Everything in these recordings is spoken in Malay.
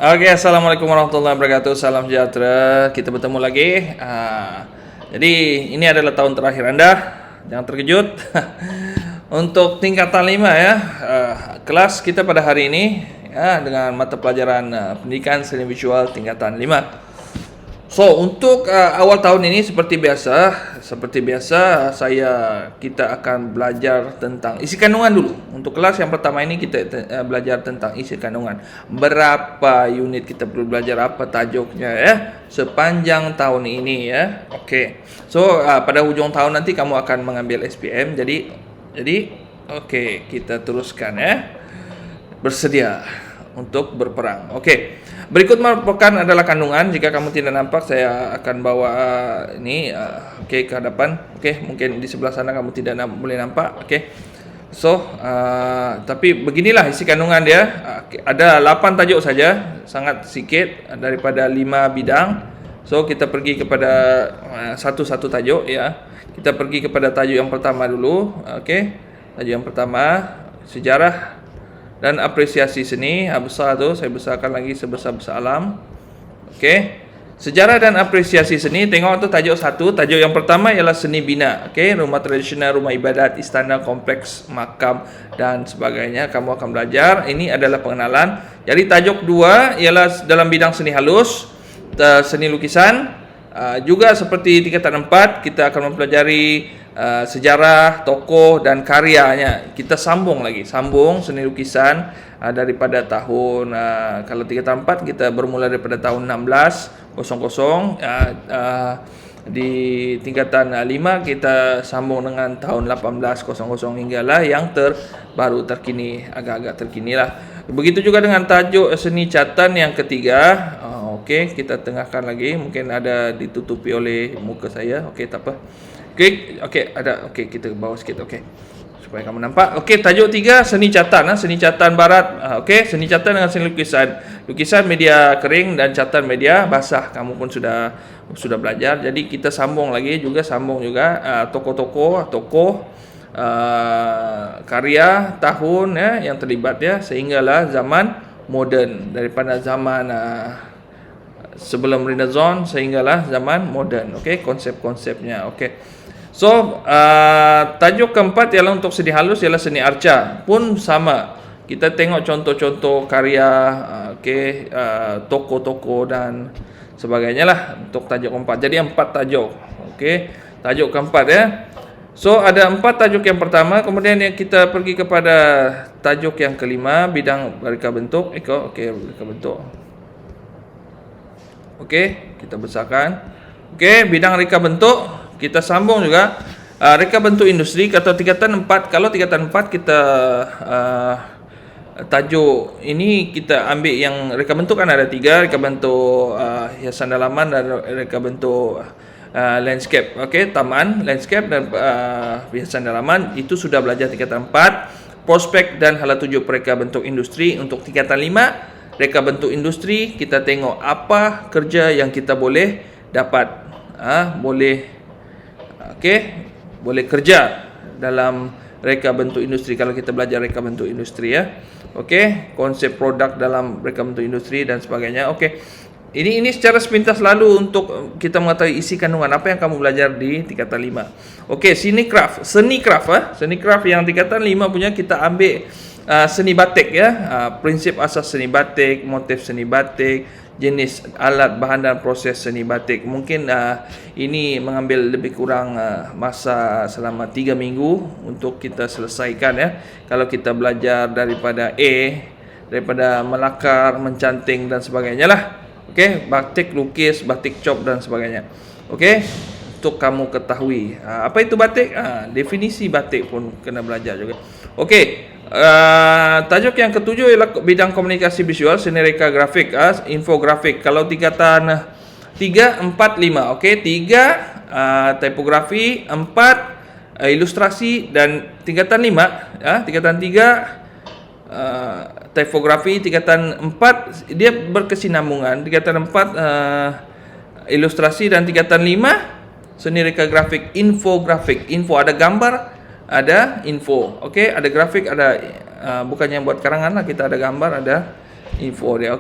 Oke, assalamualaikum warahmatullahi wabarakatuh. Salam sejahtera. Kita bertemu lagi. Jadi ini adalah tahun terakhir Anda. Jangan terkejut. Untuk tingkatan 5 ya. Kelas kita pada hari ini ya dengan mata pelajaran pendidikan seni visual tingkatan 5. So, untuk awal tahun ini seperti biasa kita akan belajar tentang isi kandungan dulu. Untuk kelas yang pertama ini kita belajar tentang isi kandungan. Berapa unit kita perlu belajar, apa tajuknya ya sepanjang tahun ini ya. Oke. So, pada hujung tahun nanti kamu akan mengambil SPM. Jadi oke, kita teruskan ya. Bersedia untuk berperang. Oke. Berikut merupakan adalah kandungan. Jika kamu tidak nampak, saya akan bawa ini ke hadapan. Mungkin di sebelah sana kamu tidak boleh nampak. So, tapi beginilah isi kandungan dia. Ada 8 tajuk saja, sangat sedikit daripada 5 bidang. So, kita pergi kepada satu-satu tajuk ya. Kita pergi kepada tajuk yang pertama dulu. Tajuk yang pertama, sejarah dan apresiasi seni. Besar tu, saya besarkan lagi sebesar-besar alam. Sejarah dan apresiasi seni. Tengok tu tajuk 1. Tajuk yang pertama ialah seni bina. Rumah tradisional, rumah ibadat, istana, kompleks, makam dan sebagainya. Kamu akan belajar. Ini adalah pengenalan. Jadi tajuk 2 ialah dalam bidang seni halus, seni lukisan. Juga seperti tingkatan 4, kita akan mempelajari sejarah, tokoh dan karyanya. Kita sambung seni lukisan daripada tahun kalau tingkatan 4 kita bermula daripada tahun 1600, di tingkatan 5 kita sambung dengan tahun 1800 hinggalah yang terbaru terkini, agak-agak terkini lah. Begitu juga dengan tajuk seni catatan yang ketiga. Kita tengahkan lagi, mungkin ada ditutupi oleh muka saya. Tak apa. Kita bawa sikit supaya kamu nampak. Tajuk 3 seni catatan, seni catatan barat. Seni catatan dengan seni lukisan. Lukisan media kering dan catatan media basah. Kamu pun sudah belajar. Jadi kita sambung juga tokoh karya tahun ya yang terlibat ya, sehinggalah zaman moden, daripada zaman sebelum Renaissance sehinggalah zaman moden. Konsep-konsepnya. So, tajuk keempat ialah untuk seni halus, ialah seni arca. Pun sama. Kita tengok contoh-contoh karya tokoh-tokoh dan sebagainya lah untuk tajuk keempat. Jadi 4 tajuk. Tajuk keempat ya. So, ada 4 tajuk yang pertama, kemudian kita pergi kepada tajuk yang kelima, bidang reka bentuk. Reka bentuk. Kita besarkan. Bidang reka bentuk. Kita sambung juga reka bentuk industri atau tingkatan 4. Kalau tingkatan 4 kita tajuk ini kita ambil yang reka bentuk kan ada 3, reka bentuk hiasan dalaman dan reka bentuk landscape. Taman, landscape dan hiasan dalaman itu sudah belajar tingkatan 4. Prospek dan hala tuju reka bentuk industri. Untuk tingkatan 5, reka bentuk industri, kita tengok apa kerja yang kita boleh dapat. Boleh kerja dalam reka bentuk industri kalau kita belajar reka bentuk industri ya. Konsep produk dalam reka bentuk industri dan sebagainya. Ini secara sepintas lalu untuk kita mengetahui isi kandungan apa yang kamu belajar di tingkatan 5. Seni craft yang tingkatan 5 punya kita ambil seni batik ya. Prinsip asas seni batik, motif seni batik, jenis alat bahan dan proses seni batik. Mungkin ini mengambil lebih kurang masa selama 3 minggu untuk kita selesaikan ya. Kalau kita belajar daripada daripada melakar, mencanting dan sebagainya lah. Batik lukis, batik cop dan sebagainya. Untuk kamu ketahui apa itu batik, definisi batik pun kena belajar juga. Tajuk yang ketujuh ialah bidang komunikasi visual, seni reka grafik, infografik. Kalau tingkatan 3, 4, 5. 3 tipografi, 4 ilustrasi dan tingkatan 5 tingkatan 3 tipografi, tingkatan 4 dia berkesinambungan, tingkatan 4 ilustrasi dan tingkatan 5 seni reka grafik, infografik. Info ada gambar, ada info. Ada grafik, ada bukannya buat karangan lah, kita ada gambar, ada info dia.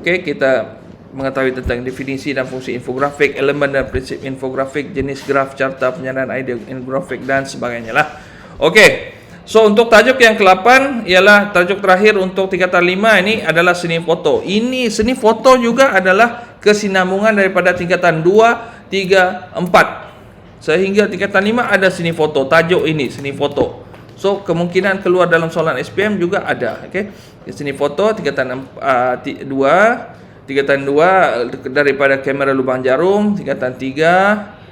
Okey, kita mengetahui tentang definisi dan fungsi infografik, elemen dan prinsip infografik, jenis graf, carta, penyalaan idea infografik dan sebagainya lah. Okey. So untuk tajuk yang ke-8 ialah tajuk terakhir untuk tingkatan 5 ini adalah seni foto. Ini seni foto juga adalah kesinambungan daripada tingkatan 2, 3, 4. Sehingga tingkatan 5 ada seni foto. Tajuk ini seni foto. So kemungkinan keluar dalam soalan SPM juga ada. Okey. Seni foto tingkatan 2 daripada kamera lubang jarum, tingkatan 3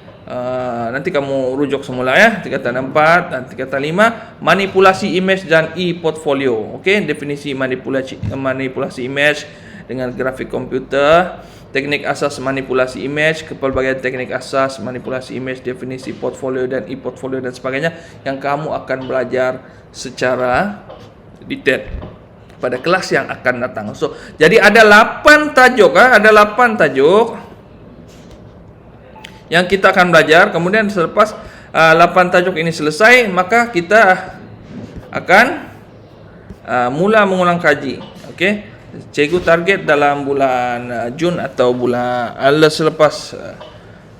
nanti kamu rujuk semula ya, tingkatan 4 dan tingkatan 5 manipulasi image dan e-portfolio. Okey, definisi manipulasi image dengan grafik komputer, teknik asas manipulasi image, kepelbagaian teknik asas manipulasi image, definisi portfolio dan e-portfolio dan sebagainya yang kamu akan belajar secara detail pada kelas yang akan datang. So, jadi ada 8 tajuk, ada 8 tajuk yang kita akan belajar. Kemudian selepas 8 tajuk ini selesai, maka kita akan mula mengulang kaji. Okey. Cikgu target dalam bulan Jun atau bulan selepas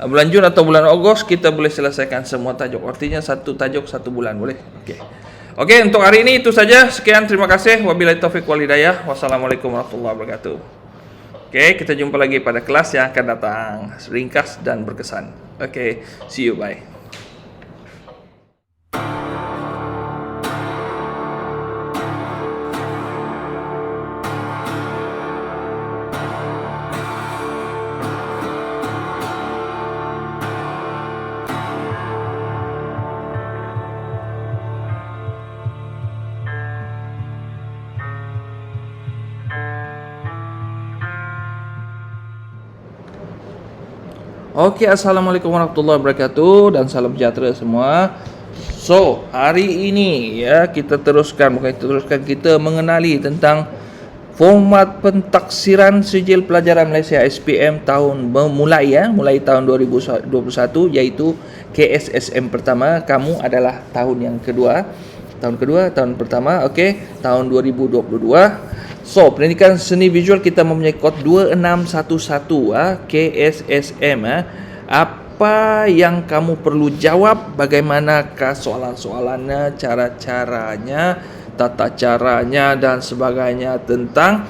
bulan Jun atau bulan Ogos kita boleh selesaikan semua tajuk. Artinya satu tajuk satu bulan, boleh? Okey. Okey, untuk hari ini itu saja. Sekian, terima kasih. Wabillahi taufiq wal hidayah. Wassalamualaikum warahmatullahi wabarakatuh. Okey, kita jumpa lagi pada kelas yang akan datang. Ringkas dan berkesan. Okey, see you, bye. Okey, assalamualaikum warahmatullahi wabarakatuh dan salam sejahtera semua. So, hari ini ya kita kita mengenali tentang format pentaksiran sijil pelajaran Malaysia SPM mulai tahun 2021 iaitu KSSM pertama. Kamu adalah tahun pertama, okey, tahun 2022. So, pendidikan seni visual kita mempunyai kod 2611 KSSM. Apa yang kamu perlu jawab, bagaimanakah soalan-soalannya, cara-caranya, tata caranya dan sebagainya tentang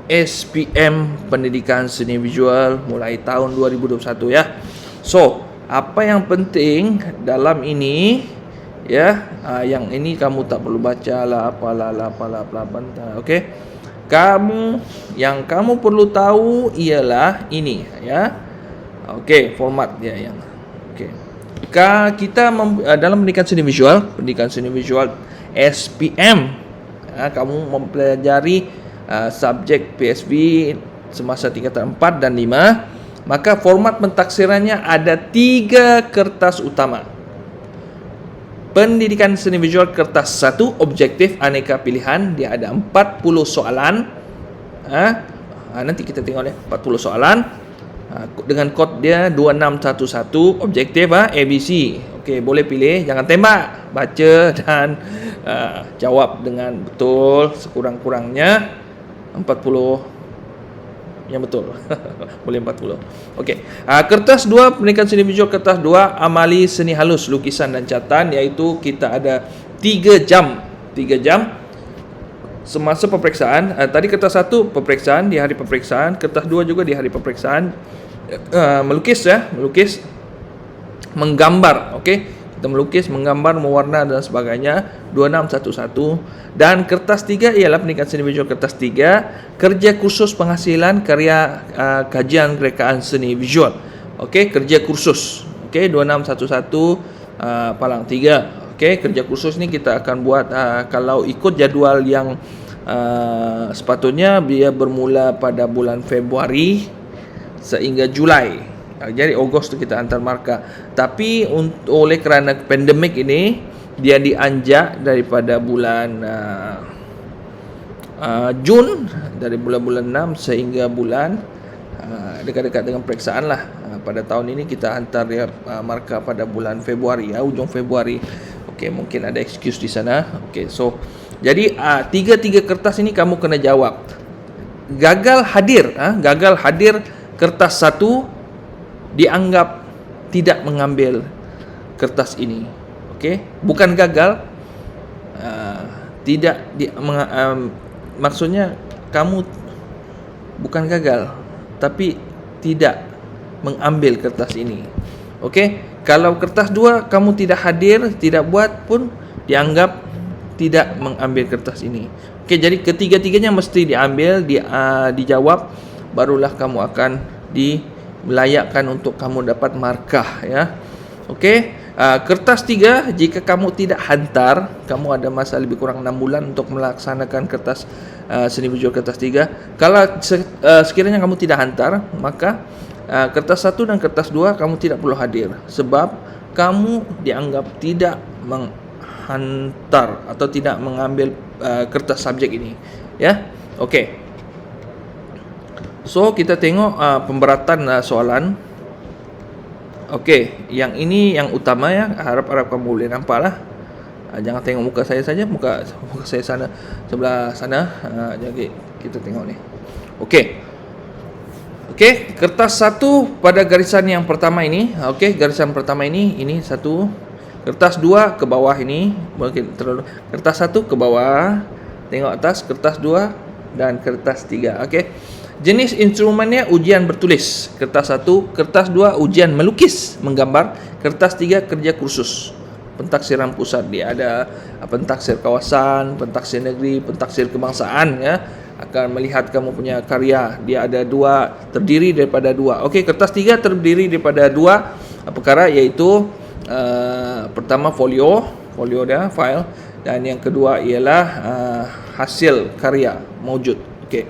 SPM pendidikan seni visual mulai tahun 2021 ya. So, apa yang penting dalam ini ya, yang ini kamu tak perlu baca lah apalah okey. Yang kamu perlu tahu ialah ini ya. Okey, format dia yang okey. Kita dalam pendidikan seni visual SPM kamu mempelajari subjek PSV semasa tingkatan 4 dan 5, maka format pentaksirannya ada 3 kertas utama. Pendidikan seni visual kertas 1 objektif aneka pilihan, dia ada 40 soalan. Nanti kita tengok 40 soalan. Dengan kod dia 2611 objektif ABC. Okey, boleh pilih, jangan tembak, baca dan jawab dengan betul sekurang-kurangnya 40 yang betul. Boleh 40. Okey. Kertas 2 pendidikan seni visual kertas 2 amali seni halus lukisan dan catatan, iaitu kita ada 3 jam. 3 jam semasa peperiksaan. Tadi kertas 1 peperiksaan, di hari peperiksaan, kertas 2 juga di hari peperiksaan. Melukis, menggambar, okey. Kita melukis, menggambar, mewarna dan sebagainya. 2611. Dan kertas 3 ialah pendidikan seni visual kertas 3 kerja kursus penghasilan karya kajian rekaan seni visual. Okey, kerja kursus. Okey, 2611 palang 3. Okey, kerja kursus ni kita akan buat kalau ikut jadual yang sepatutnya dia bermula pada bulan Februari sehingga Julai. Jadi Ogos tu kita hantar markah. Tapi oleh kerana pandemik ini dia dianjak daripada bulan Jun, dari bulan 6 sehingga bulan dekat-dekat dengan periksaan lah. Pada tahun ini kita hantar dia markah pada bulan Februari, ujung Februari. Okey, mungkin ada excuse di sana. Okey, so jadi tiga kertas ini kamu kena jawab. gagal hadir, gagal hadir kertas 1 dianggap tidak mengambil kertas ini. Okey, bukan gagal, tidak maksudnya kamu bukan gagal tapi tidak mengambil kertas ini. Okey, kalau kertas 2 kamu tidak hadir, tidak buat pun dianggap tidak mengambil kertas ini. Okey, jadi ketiga-tiganya mesti diambil, dijawab, barulah kamu akan dilayakkan untuk kamu dapat markah, ya. Okey, kertas 3 jika kamu tidak hantar, kamu ada masa lebih kurang 6 bulan untuk melaksanakan kertas seni berjual kertas 3. Kalau sekiranya kamu tidak hantar, maka kertas 1 dan kertas 2 kamu tidak perlu hadir sebab kamu dianggap tidak menghantar atau tidak mengambil kertas subjek ini, ya. Okey. So kita tengok pemberatan soalan. Okey, yang ini yang utama, ya. Harap kamu boleh nampaklah. Jangan tengok muka saya saja, muka saya sana, sebelah sana. Jadi kita tengok ni. Okey. Okey, kertas 1 pada garisan yang pertama ini. Okey, garisan pertama ini satu. Kertas 2 ke bawah ini, mungkin terlalu. Kertas 1 ke bawah, tengok atas, kertas 2 dan kertas 3. Okey. Jenis instrumennya ujian bertulis. Kertas 1, kertas 2 ujian melukis, menggambar. Kertas 3 kerja kursus. Pentaksiran pusat, dia ada pentaksir kawasan, pentaksir negeri, pentaksir kebangsaan, ya. Akan melihat kamu punya karya. Dia ada 2, terdiri daripada 2. Okey, kertas 3 terdiri daripada 2 perkara, iaitu pertama folio dia, file, dan yang kedua ialah hasil karya maujud. Okey.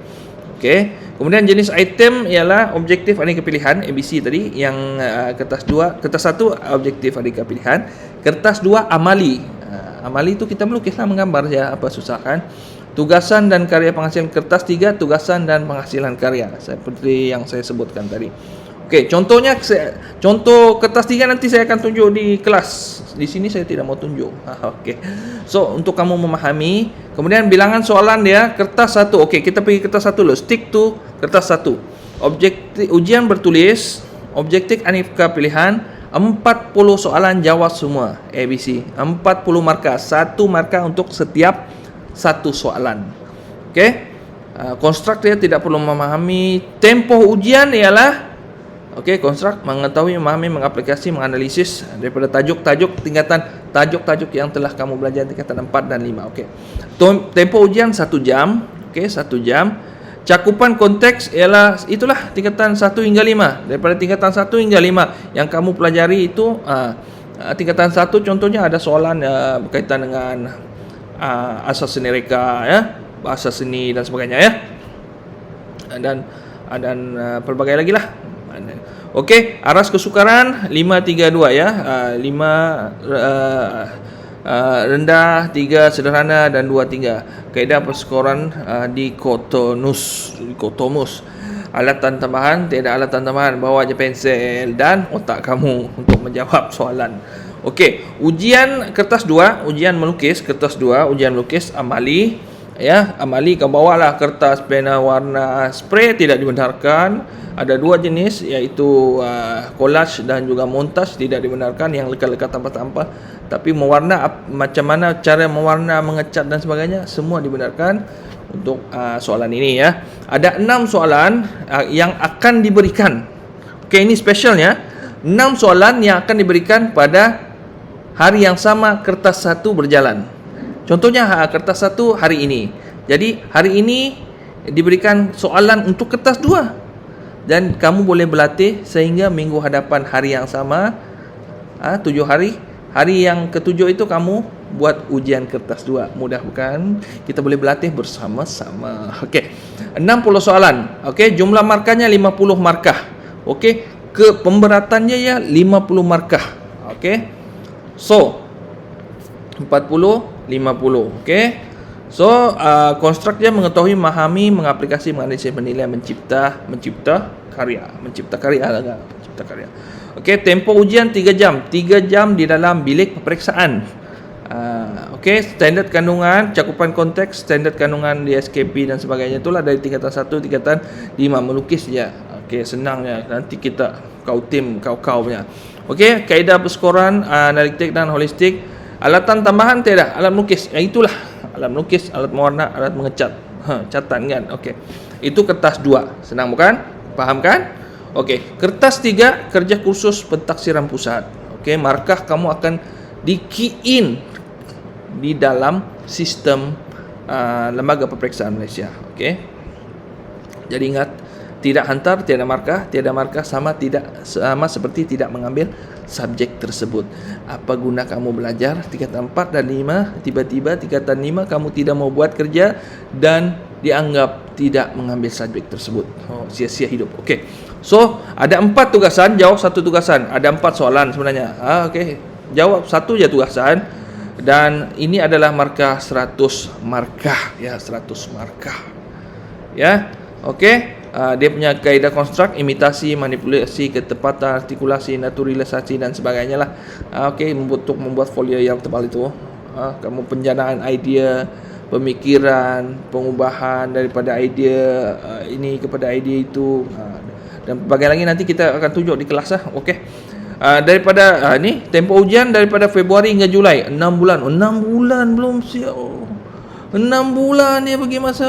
Kemudian jenis item ialah objektif aneka pilihan, ABC tadi. Yang kertas 1 objektif aneka pilihan. Kertas 2 amali. Amali itu kita melukislah, menggambar, ya, apa susah kan. Tugasan dan karya penghasilan. Kertas 3 tugasan dan penghasilan karya, seperti yang saya sebutkan tadi. Okey, contohnya, contoh kertas 3 nanti saya akan tunjuk di kelas. Di sini saya tidak mau tunjuk. Okey. So, untuk kamu memahami, kemudian bilangan soalan dia, kertas 1. Okey, kita pergi kertas 1 dulu. Stick to kertas 1. Objektif ujian bertulis, objektif aneka pilihan, 40 soalan jawab semua, ABC. 40 markah, 1 markah untuk setiap satu soalan. Okey. Konstruk dia tidak perlu memahami. Tempoh ujian ialah konstruk, mengetahui, memahami, mengaplikasi, menganalisis daripada tajuk-tajuk tingkatan tajuk-tajuk yang telah kamu belajar tingkatan 4 dan 5. Okey. Tempoh ujian 1 jam. Okey, 1 jam. Cakupan konteks ialah itulah tingkatan 1 hingga 5. Daripada tingkatan 1 hingga 5 yang kamu pelajari itu, tingkatan 1 contohnya ada soalan berkaitan dengan asas seni reka, ya, bahasa seni dan sebagainya, ya. Dan pelbagai lagi lah. Okey, aras kesukaran 532, ya. 5 rendah, 3 sederhana dan 2 tinggal. Kaedah perskoran dikotomus. Alatan tambahan, tiada alatan tambahan, bawa je pensel dan otak kamu untuk menjawab soalan. Okey, ujian kertas 2, ujian melukis kertas 2, ujian melukis amali, ya. Amali kau bawalah kertas, pena, warna, spray tidak dibenarkan. Ada 2 jenis, iaitu collage dan juga montage, tidak dibenarkan, yang lekat-lekat tanpa-tanpa. Tapi mewarna, macam mana cara mewarna, mengecat dan sebagainya, semua dibenarkan untuk soalan ini, ya. Ada 6 soalan yang akan diberikan. Okey, ini specialnya. 6 soalan yang akan diberikan pada hari yang sama kertas 1 berjalan. Contohnya kertas 1 hari ini. Jadi hari ini diberikan soalan untuk kertas 2. Dan kamu boleh berlatih sehingga minggu hadapan hari yang sama, 7 hari. Hari yang ke-7 itu kamu buat ujian kertas 2. Mudah bukan? Kita boleh berlatih bersama-sama. Okey. 60 soalan. Okey, jumlah markahnya 50 markah. Okey, pemberatannya ya 50 markah. Okey. So 40 50. Okey. So, konstruk dia mengetahui, memahami, mengaplikasi, menganalisis, menilai, mencipta karya. Okey, tempoh ujian 3 jam. 3 jam di dalam bilik peperiksaan. Okey, standard kandungan, cakupan konteks, standard kandungan di SKP dan sebagainya itulah dari tingkatan 1, tingkatan 5 melukis je. Okey, senangnya nanti kita kau punya. Okey, kaedah perskoran, analitik dan holistik. Alatan tambahan tiada, alat melukis. Itulah alat melukis, alat mewarna, alat mengecat. Catatan kan. Okey. Itu kertas 2. Senang bukan? Faham kan? Okey, kertas 3 kerja kursus pentaksiran pusat. Okey, markah kamu akan di-key in di dalam sistem lembaga peperiksaan Malaysia. Okey. Jadi ingat, tidak hantar, tiada markah sama seperti tidak mengambil subjek tersebut. Apa guna kamu belajar tingkatan 4 dan 5, tiba-tiba tingkatan 5 kamu tidak mau buat kerja dan dianggap tidak mengambil subjek tersebut. Sia-sia hidup. Okey. So, ada 4 tugasan, jawab 1 tugasan. Ada 4 soalan sebenarnya. Okey. Jawab 1 je tugasan. Dan ini adalah markah 100 markah. Ya, 100 markah. Ya. Okey. Dia punya kaedah konstruk, imitasi, manipulasi, ketepatan, artikulasi, naturalisasi dan sebagainya lah. Okey, untuk membuat folio yang tebal itu. Kamu penjanaan idea, pemikiran, pengubahan daripada idea ini kepada idea itu, dan bagian lagi nanti kita akan tunjuk di kelas lah. Okey. Daripada ni tempoh ujian daripada Februari hingga Julai, 6 bulan. 6 bulan belum siap. 6 bulan dia bagi masa.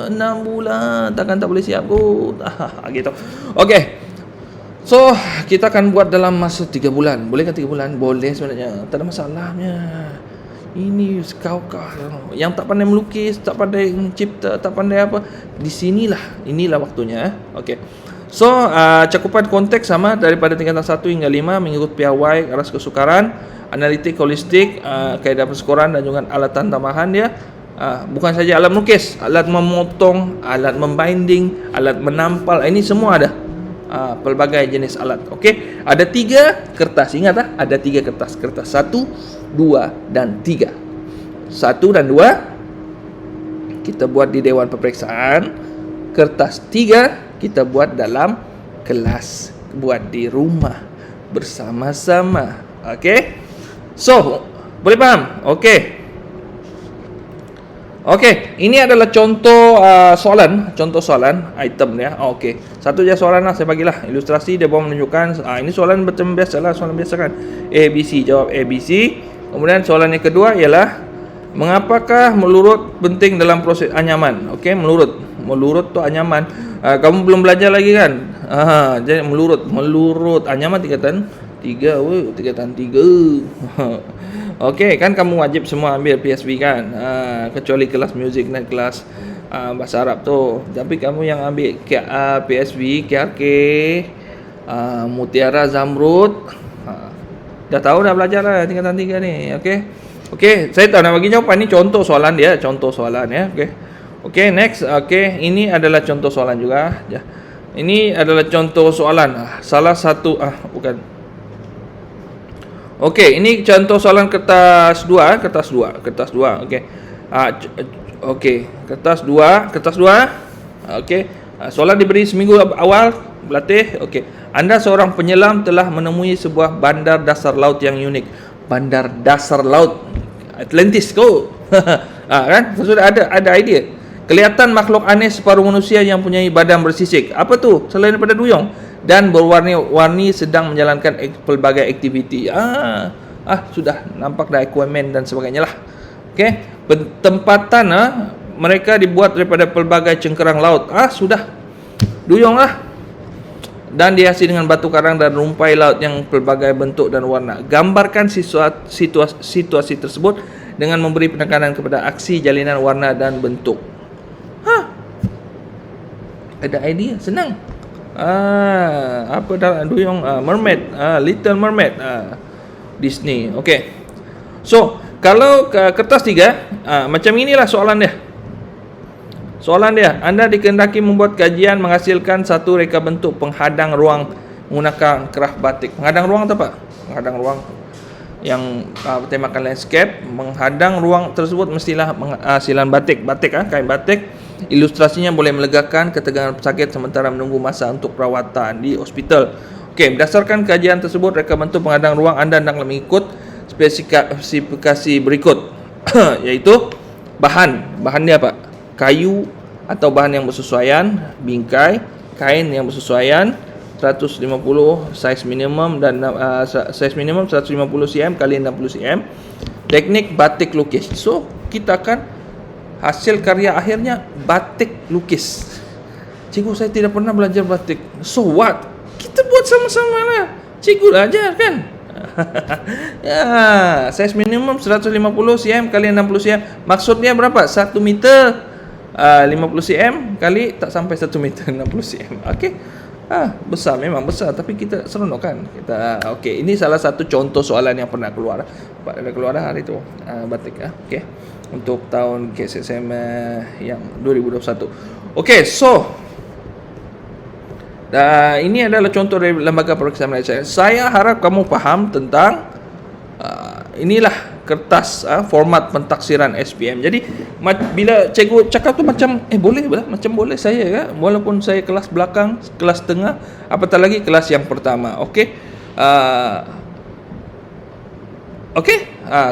6 bulan takkan tak boleh siap kot. Gitu. Okey. So, kita akan buat dalam masa 3 bulan. Boleh kan 3 bulan? Boleh sebenarnya. Tak ada masalahnya. Ini kau yang tak pandai melukis, tak pandai mencipta, tak pandai apa, di sinilah, inilah waktunya. Okey. So, cakupan konteks sama daripada tingkatan 1 hingga 5 mengikut piawai, ras kesukaran, analitik, holistik, kaedah perskoran dan juga alatan tambahan dia. Bukan saja alat melukis, alat memotong, alat membinding, alat menampal, ini semua ada. Pelbagai jenis alat. Okey, ada 3 kertas. Ingat ada 3 kertas. Kertas 1, 2 dan 3. 1 dan 2 kita buat di dewan peperiksaan. Kertas 3 kita buat dalam kelas, buat di rumah bersama-sama. Okey. So, boleh faham? Okey. Okey, ini adalah contoh soalan item ya. Okey. Satu je soalan lah saya bagilah. Ilustrasi dia bawa menunjukkan ini soalan macam biasalah, soalan biasa kan. A B C, jawab A B C. Kemudian soalan yang kedua ialah mengapakah melurut penting dalam proses anyaman? Okey, melurut tu anyaman. Kamu belum belajar lagi kan? Jadi melurut anyaman tingkatan 3, tingkatan 3. Okey, kan kamu wajib semua ambil PSV kan? Kecuali kelas music dan kelas bahasa Arab tu. Tapi kamu yang ambil PSV, KRK, Mutiara Zamrud, dah tahu dah belajar lah tingkatan 3 ni. Okey. Okey, saya tak nak bagi jawapan ni, contoh soalan dia, ya. Okey. Okey, next. Okey, ini adalah contoh soalan juga. Ini adalah contoh soalan. Salah satu bukan. Okey, ini contoh soalan kertas 2. Okey. Okey, kertas 2. Okey. Soalan diberi seminggu awal berlatih. Okey. Anda seorang penyelam telah menemui sebuah bandar dasar laut yang unik. Bandar dasar laut Atlantis kau. Kan? Sudah ada idea. Kelihatan makhluk aneh separuh manusia yang punya badan bersisik. Apa tu? Selain daripada duyung dan berwarna-warni sedang menjalankan pelbagai aktiviti. Sudah nampak dah Aquaman dan sebagainya lah. Okey, tempatan mereka dibuat daripada pelbagai cengkerang laut. Sudah. Duyung lah. Dan dihiasi dengan batu karang dan rumpai laut yang pelbagai bentuk dan warna. Gambarkan situasi tersebut dengan memberi penekanan kepada aksi, jalinan, warna dan bentuk. Ada idea, senang. Apa dalam duyung, mermaid, Little Mermaid, Disney. Okey. So, kalau kertas 3, macam inilah soalan dia. Anda dikehendaki membuat kajian menghasilkan satu reka bentuk penghadang ruang menggunakan kerah batik. Penghadang ruang tu apa? Penghadang ruang yang bertemakan landscape. Menghadang ruang tersebut mestilah hasilan batik, kain batik. Ilustrasinya boleh melegakan ketegangan pesakit sementara menunggu masa untuk perawatan di hospital. Okey, berdasarkan kajian tersebut, reka bentuk penghadang ruang anda hendaklah mengikut spesifikasi berikut. yaitu bahan dia apa? Kayu atau bahan yang bersesuaian, bingkai, kain yang bersesuaian, 150 size minimum dan size minimum 150 cm kali 60 cm. Teknik batik lukis. So, kita akan hasil karya akhirnya batik lukis. Cikgu, saya tidak pernah belajar batik. So what? Kita buat sama-sama lah. Cikgu ajar kan? Ya, size minimum 150 cm kali 60 cm. Maksudnya berapa? 1 meter 50 cm kali tak sampai 1 meter 60 cm. Okey. Besar, memang besar, tapi kita seronok kan. Okey, ini salah satu contoh soalan yang pernah keluar hari itu, batik okey. Untuk tahun KSSM yang 2021. Okey, so ini adalah contoh dari Lembaga Peperiksaan Malaysia. Saya harap kamu faham tentang inilah kertas format pentaksiran SPM. Jadi bila cikgu cakap tu macam boleh lah, macam boleh saya ya, walaupun saya kelas belakang, kelas tengah, apatah lagi kelas yang pertama. Okey.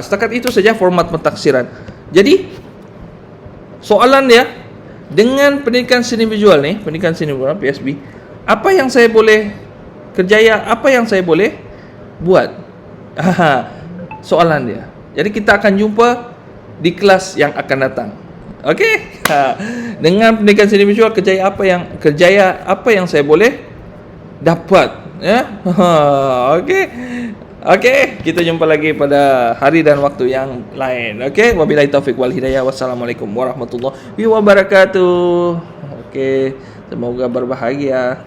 Setakat itu saja format pentaksiran. Jadi soalan dia dengan pendidikan seni visual ni, pendidikan seni visual PSB, apa yang saya boleh kerjaya, apa yang saya boleh buat? Soalan dia. Jadi kita akan jumpa di kelas yang akan datang. Okey? Dengan pendidikan seni visual, kerjaya apa yang saya boleh dapat, ya? Okey. Okey, kita jumpa lagi pada hari dan waktu yang lain. Okey, wabillahi taufik wal hidayah. Wassalamualaikum warahmatullahi wabarakatuh. Okey, semoga berbahagia.